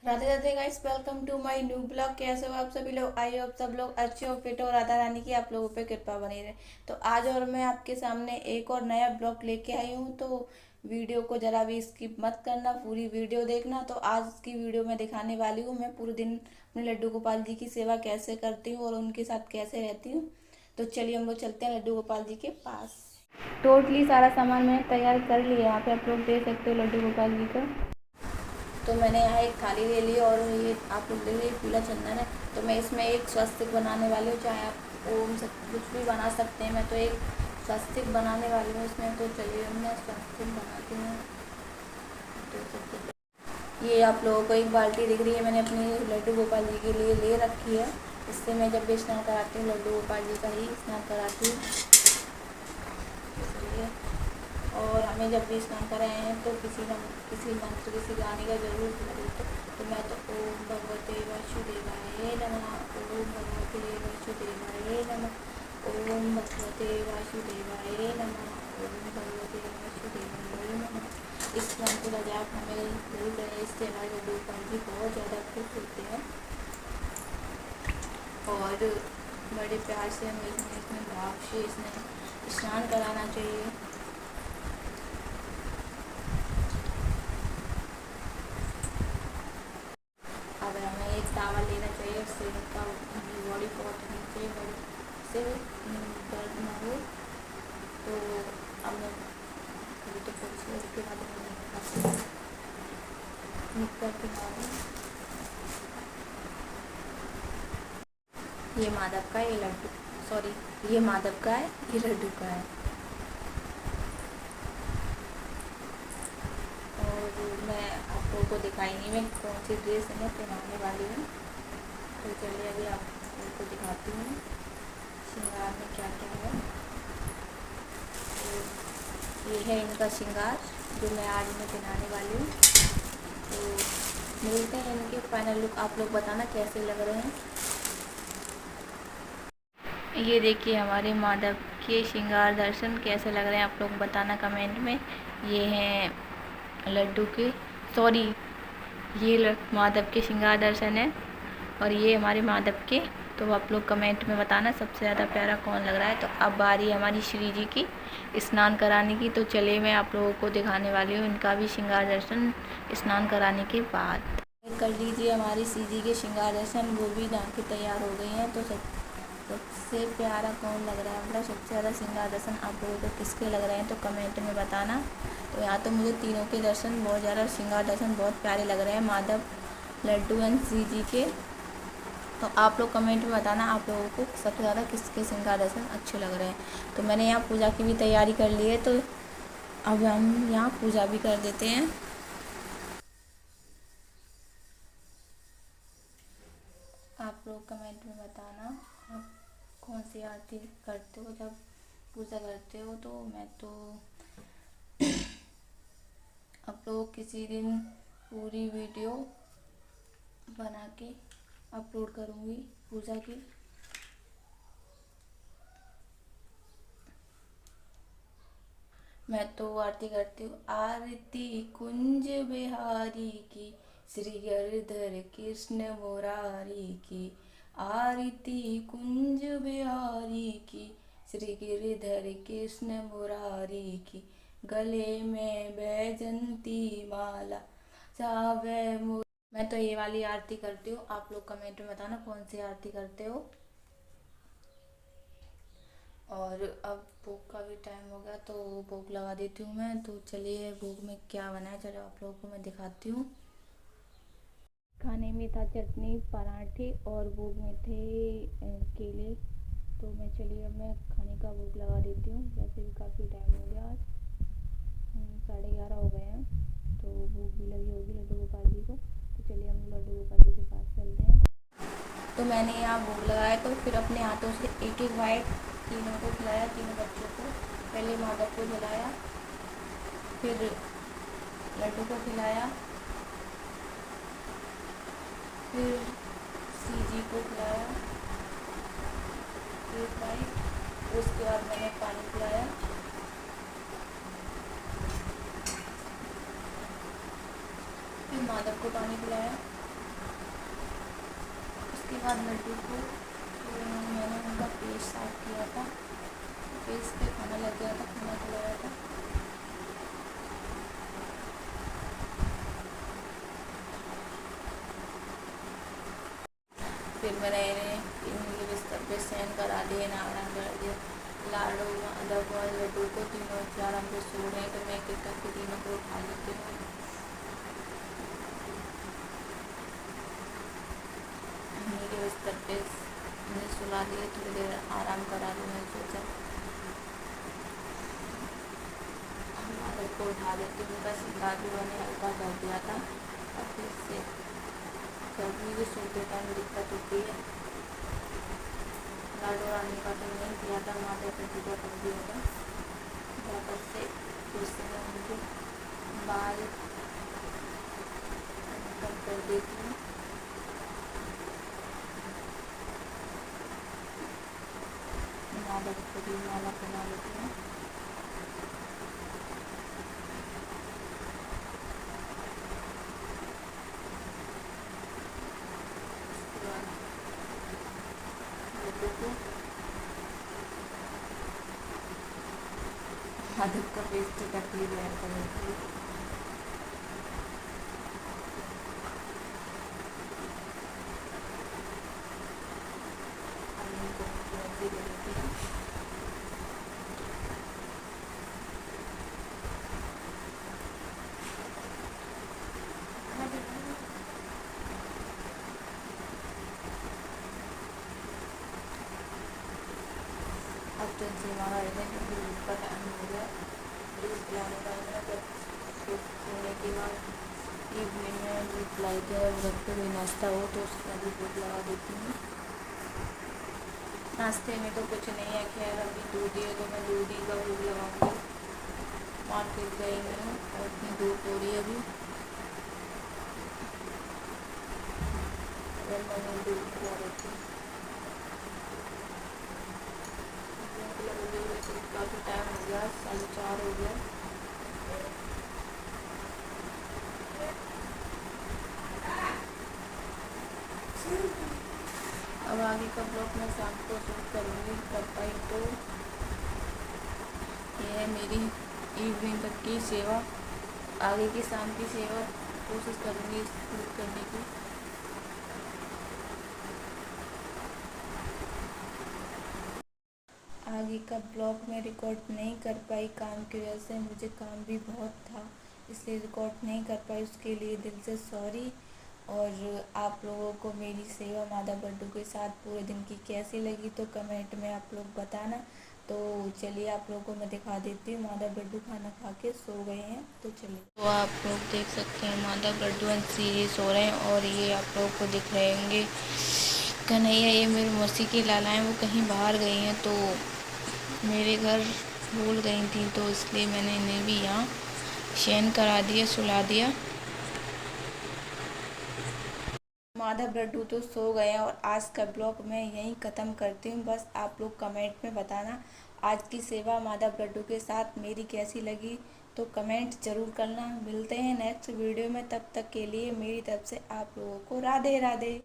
Radhe Radhe guys, welcome to my new blog. कैसे हो आप सभी लोग? आई होप सब लोग अच्छे हो, फिट हो, राधा रानी की आप लोगों पे कृपा बनी रहे। तो आज और मैं आपके सामने एक और नया ब्लॉग लेके आई हूँ। तो वीडियो को जरा भी स्किप मत करना, पूरी वीडियो देखना। तो आज की वीडियो में दिखाने वाली हूँ मैं पूरे दिन अपने लड्डू गोपाल जी की सेवा कैसे करती हूँ और उनके साथ कैसे रहती हूँ। तो चलिए हम लोग चलते हैं लड्डू गोपाल जी के पास। टोटली सारा सामान मैंने तैयार कर लिया है। यहाँ पे आप लोग देख सकते हो लड्डू गोपाल जी का। तो मैंने यहाँ एक थाली ले ली और ये आप लोग देख लीजिए पीला चंदन है। तो मैं इसमें एक स्वस्तिक बनाने वाली हूँ, चाहे आप ओम सब कुछ भी बना सकते हैं। मैं तो एक स्वस्तिक बनाने वाली हूँ इसमें। तो चलिए मैं स्वस्तिक बनाती हूँ। तो ये आप लोगों को एक बाल्टी दिख रही है, मैंने अपने लड्डू गोपाल जी के लिए ले रखी है। इससे मैं जब भी स्नान कराती हूँ लड्डू गोपाल जी का ही स्नान कराती हूँ। इसलिए और हमें जब भी स्नान कराए हैं तो किसी मंत्र किसी गाने का जरूर लगे। तो मैं तो ओम भगवते वासुदेवाय नमः, ओम भगवते वासुदेवाय नमः, ओम भगवते वासुदेवाय नमः, ओम भगवते वासुदेवाय नमः। इस मंत्र का जाप हमें जरूर करें, इससे हमारे लड्डू गोपाल जी बहुत ज़्यादा खुश होते हैं और बड़े प्यार से हमें इसमें भाव से इसमें स्नान कराना चाहिए। अब हमें एक तावा लेना चाहिए, उससे उनका बॉडी को हटनी चाहिए, बॉडी से दर्द ना हो। तो अब मैं अभी तो कुछ उसके बाद निकल के मारूँ। ये माधव का है, ये लड्डू, सॉरी ये माधव का है, ये लड्डू का है। और मैं आप लोगों को दिखाई नहीं मैं कौन सी ड्रेस मैं पहनाने वाली हूँ। तो चलिए अभी आप लोगों को दिखाती हूँ श्रृंगार में क्या क्या है। तो ये है इनका श्रृंगार जो मैं आज में पहनाने वाली हूँ। तो मिलते हैं इनके फाइनल लुक, आप लोग बताना कैसे लग रहे हैं। ये देखिए हमारे माधव के श्रृंगार दर्शन कैसे लग रहे हैं, आप लोग बताना कमेंट में। ये हैं लड्डू के, सॉरी ये माधव के श्रृंगार दर्शन है और ये हमारे माधव के। तो आप लोग कमेंट में बताना सबसे ज़्यादा प्यारा कौन लग रहा है। तो अब बारी है हमारी श्री जी की स्नान कराने की। तो चलिए मैं आप लोगों को दिखाने वाली हूँ इनका भी श्रृंगार दर्शन स्नान कराने के बाद। कर लीजिए हमारी श्री जी के श्रृंगार दर्शन, वो भी नहा के तैयार हो गई हैं। तो सबसे प्यारा कौन लग रहा है, मतलब सबसे ज़्यादा श्रृंगार दर्शन आप लोगों को किसके लग रहे हैं तो कमेंट में बताना। तो यहाँ तो मुझे तीनों के दर्शन बहुत ज़्यादा, श्रृंगार दर्शन बहुत प्यारे लग रहे हैं माधव, लड्डू एंड श्री जी के। तो आप लोग कमेंट में बताना आप लोगों को सबसे ज़्यादा किसके श्रृंगार दर्शन अच्छे लग रहे हैं। तो मैंने यहाँ पूजा की भी तैयारी कर ली है, तो अब हम यहाँ पूजा भी कर देते हैं। आप लोग कमेंट में बताना आप कौन सी आरती करते हो जब पूजा करते हो। तो मैं तो आप लोग किसी दिन पूरी वीडियो बना के अपलोड करूँगी पूजा की। मैं तो आरती करती हूँ। आरती कुंज बिहारी की, श्री गिरधर कृष्ण मुरारी की। आरती कुंज बिहारी की, श्री गिरधर कृष्ण मुरारी की। गले में बैजंती माला सावे मोर। मैं तो ये वाली आरती करती हूँ, आप लोग कमेंट में बताना कौन सी आरती करते हो। और अब भोग का भी टाइम हो गया तो भोग लगा देती हूँ मैं। तो चलिए भोग में क्या बनाया, चलो आप लोगों को मैं दिखाती हूँ। खाने में था चटनी, पराठे और भोग में थे केले। तो मैं चलिए अब मैं खाने का भोग लगा देती हूँ। वैसे भी काफ़ी टाइम हो गया, आज 11:30 हो गए हैं। तो भूख भी लगी होगी लड्डू गोपाल जी को। तो चलिए हम लड्डू गोपाल जी के पास चलते हैं। तो मैंने यहाँ भोग लगाया, तो फिर अपने हाथों से एक एक बाइट तीनों को खिलाया, तीनों बच्चों को। पहले माधव को खिलाया, फिर लड्डू को खिलाया, फिर श्री जी को खिलाया एक बाइट। उसके बाद मैंने पानी पिलाया, फिर माधव को पानी पिलाया, उसके बाद लड्डू को मैंने उनका पेस्ट साफ किया था, पेस्ट पे खाना लग गया था, खाना खिलाया था। फिर मैंने इन्हें बिस्तर पे सैन करा दिए, आराम करा दिया। लाडू माधव और लड्डू को तीनों आराम से सो रहे हैं, तो मैं एक एक करके तीनों को उठा लेती हूँ। मेरे बिस्तर पे उन्हें सुला दिए, थोड़ी देर आराम करा लूँ, मैं सोचा माधव को उठा देती हूँ। बस दादी ने हल्का कर दिया था, और फिर से गर्मी के सोते टाइम दिक्कत होती है। लाडू रानी का तो नहीं किया था, माधव को पूजा कर दिया था वापस से। फिर से मैं उनके बाल कम कर देती हूँ। माधव को भी माला बना लेती हूँ। माधव का पेस्ट टकली तैयार करेंगे। अब तो इनसे हमारा दूध का टाइम हो गया, दूध पिलाने का है। जब सोने के बाद इवनिंग में दूध पिलाई के और घर पर भी नाश्ता हो तो उसका भी भोग लगा देती हूँ। नाश्ते में तो कुछ नहीं है, खैर अभी दूध ही है तो मैं दूध ही का भोग लगाऊंगी। मार्केट गई हूँ और इतनी धूप हो रही है अभी, मैं दूध पिला देती हूँ। काफ़ी टाइम हो गया, 4:30 हो गया। अब आगे का ब्लॉग मैं शाम को शूट करूँगी, कर पाई तो। यह है मेरी इवनिंग तक की सेवा, आगे की शाम की सेवा कोशिश करूँगी शूट करने की। आगे का ब्लॉग मैं रिकॉर्ड नहीं कर पाई काम की वजह से, मुझे काम भी बहुत था इसलिए रिकॉर्ड नहीं कर पाई, उसके लिए दिल से सॉरी। और आप लोगों को मेरी सेवा माधव लड्डू के साथ पूरे दिन की कैसी लगी तो कमेंट में आप लोग बताना। तो चलिए आप लोगों को मैं दिखा देती हूँ, माधव लड्डू खाना खा के सो गए हैं, तो चलिए। तो आप लोग देख सकते हैं माधव लड्डू अंशी सो रहे हैं, और ये आप लोगों को दिख रहे होंगे कन्हैया, ये मेरी मौसी की लाला हैं, वो कहीं बाहर गई हैं तो मेरे घर भूल गई थी, तो इसलिए मैंने इन्हें भी यहाँ शयन करा दिया, सुला दिया। माधव लड्डू तो सो गए हैं, और आज का ब्लॉग मैं यहीं ख़त्म करती हूँ। बस आप लोग कमेंट में बताना आज की सेवा माधव लड्डू के साथ मेरी कैसी लगी, तो कमेंट ज़रूर करना। मिलते हैं नेक्स्ट वीडियो में, तब तक के लिए मेरी तरफ से आप लोगों को राधे राधे।